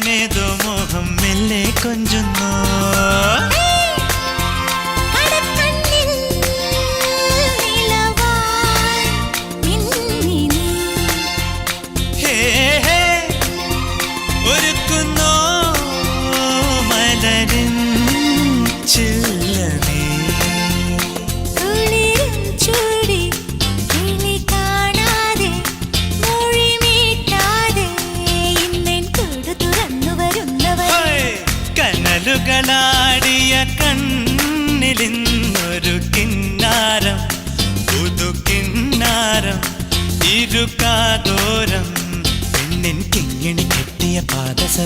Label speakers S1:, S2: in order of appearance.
S1: കാണാനേതോ മോഹം മെല്ലെ കൊഞ്ചുന്നു. ഒരുക്കുന്നോ മലരിൻ ചില്ലമേ കനലുകളാടിയ കണ്ണിലിന്നൊരു കിന്നാരം പുതു കിന്നാരം ഇരുകാതോരം പെണ്ണിൻ കിങ്ങിണി കെട്ടിയ പാദസ